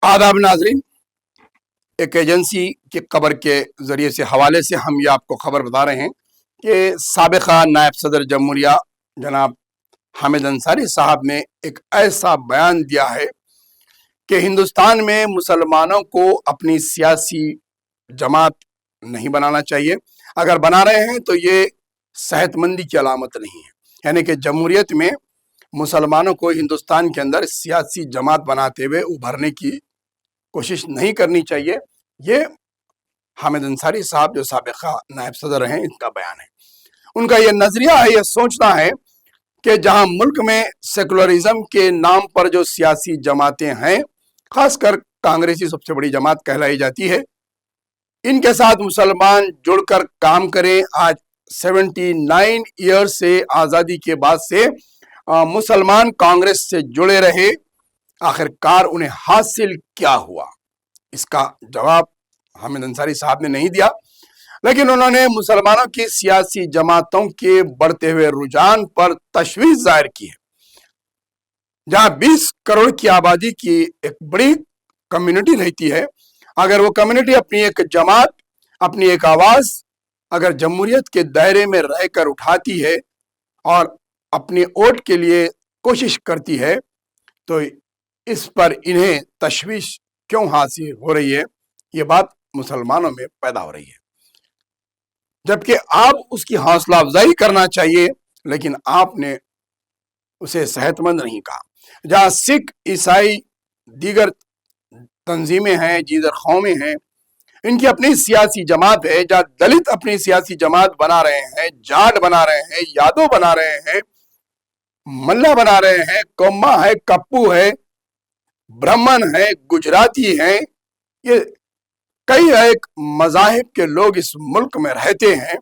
आदाब नाजरीन, एक एजेंसी की खबर के जरिए से हवाले से हम ये आपको खबर बता रहे हैं कि साबिका नायब सदर जमहूरिया जनाब हामिद अंसारी साहब ने एक ऐसा बयान दिया है कि हिंदुस्तान में मुसलमानों को अपनी सियासी जमात नहीं बनाना चाहिए। अगर बना रहे हैं तो ये सेहतमंदी की अलामत नहीं है। यानी कि जमहूरियत में मुसलमानों को हिंदुस्तान के अंदर सियासी जमात बनाते हुए उभरने की कोशिश नहीं करनी चाहिए। ये हामिद अंसारी साहब जो साबिका नायब सदर हैं, इनका बयान है। उनका ये नजरिया है, ये सोचना है कि जहां मुल्क में सेकुलरिज्म के नाम पर जो सियासी जमातें हैं, खासकर कांग्रेसी सबसे बड़ी जमात कहलाई जाती है, इनके साथ मुसलमान जुड़कर काम करें। आज 79 ईयर से आज़ादी के बाद से मुसलमान कांग्रेस से जुड़े रहे, आखिरकार उन्हें हासिल क्या हुआ? इसका जवाब हामिद अंसारी साहब ने नहीं दिया, लेकिन उन्होंने मुसलमानों की सियासी जमातों के बढ़ते हुए रुझान पर तशवीश जाहिर की है। जहां 20 करोड़ की आबादी की एक बड़ी कम्युनिटी रहती है, अगर वो कम्युनिटी अपनी एक जमात, अपनी एक आवाज अगर जमहूरियत के दायरे में रहकर उठाती है और अपने वोट के लिए कोशिश करती है, तो इस पर इन्हें तशवीश क्यों हासिल हो रही है? ये बात मुसलमानों में पैदा हो रही है, जबकि आप उसकी हौसला अफजाई करना चाहिए, लेकिन आपने उसे सेहतमंद नहीं कहा। जहां सिख, ईसाई, दीगर तंजीमें हैं, दीगर कौमें हैं, इनकी अपनी सियासी जमात है। जहां दलित अपनी सियासी जमात बना रहे हैं, जाट बना रहे हैं, यादव बना रहे हैं, मल्ला बना रहे हैं, कोम्मा है, कप्पू है, ब्राह्मण है, गुजराती हैं, ये कई एक मजाहिब के लोग इस मुल्क में रहते हैं।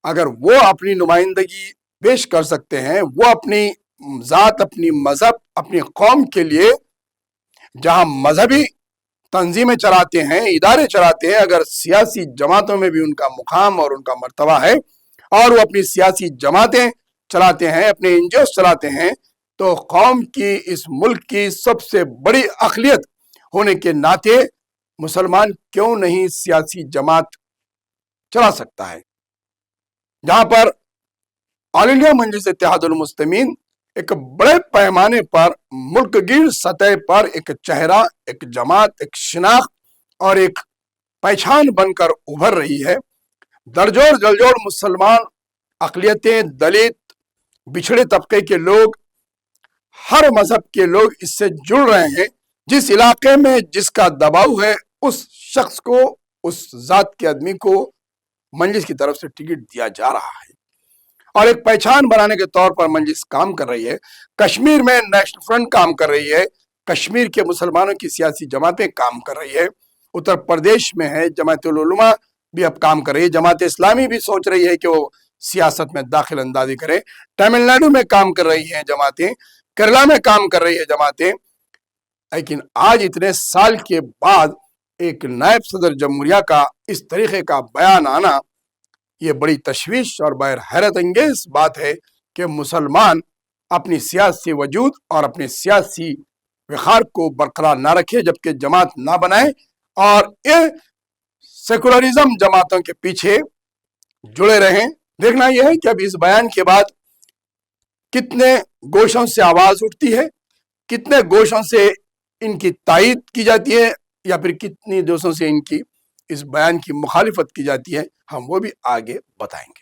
अगर वो अपनी नुमाइंदगी पेश कर सकते हैं, वो अपनी जात, अपनी मजहब, अपनी कौम के लिए जहां मजहबी तंजीमें चलाते हैं, इदारे चलाते हैं, अगर सियासी जमातों में भी उनका मुकाम और उनका मर्तबा है और वो अपनी सियासी जमातें चलाते हैं, अपने एनजीओ चलाते हैं, तो कौम की, इस मुल्क की सबसे बड़ी अक़लियत होने के नाते मुसलमान क्यों नहीं सियासी जमात चला सकता है? जहां पर ऑल इंडिया मजलिस इत्तेहादुल मुस्लिमीन एक बड़े पैमाने पर मुल्कगीर सतह पर एक चेहरा, एक जमात, एक शिनाख्त और एक पहचान बनकर उभर रही है। दरजोड़ जलजोड़ मुसलमान अक़लियतें, दलित, बिछड़े तबके के लोग, हर मजहब के लोग इससे जुड़ रहे हैं। जिस इलाके में जिसका दबाव है, उस शख्स को, उस जात के आदमी को मजलिस की तरफ से टिकट दिया जा रहा है और एक पहचान बनाने के तौर पर मजलिस काम कर रही है। कश्मीर में नेशनल फ्रंट काम कर रही है, कश्मीर के मुसलमानों की सियासी जमातें काम कर रही है, उत्तर प्रदेश में है जमात-उल उलमा भी अब काम कर रही है, जमात इस्लामी भी सोच रही है कि वो सियासत में दाखिल अंदाजी करे, तमिलनाडु में काम कर रही हैं जमातें, केरला में काम कर रही है जमातें। लेकिन आज इतने साल के बाद एक नायब सदर जमहूरिया का इस तरीके का बयान आना, ये बड़ी तशवीश और बड़ा हैरत अंगेज बात है कि मुसलमान अपनी सियासी वजूद और अपने सियासी विखार को बरकरार ना रखे, जबकि जमात ना बनाए और ये सेकुलरिज्म जमातों के पीछे जुड़े रहें। देखना यह है कि अब इस बयान के बाद कितने गोशों से आवाज उठती है, कितने गोशों से इनकी तायीद की जाती है, या फिर कितनी गोशों से इनकी इस बयान की मुखालिफत की जाती है, हम वो भी आगे बताएंगे।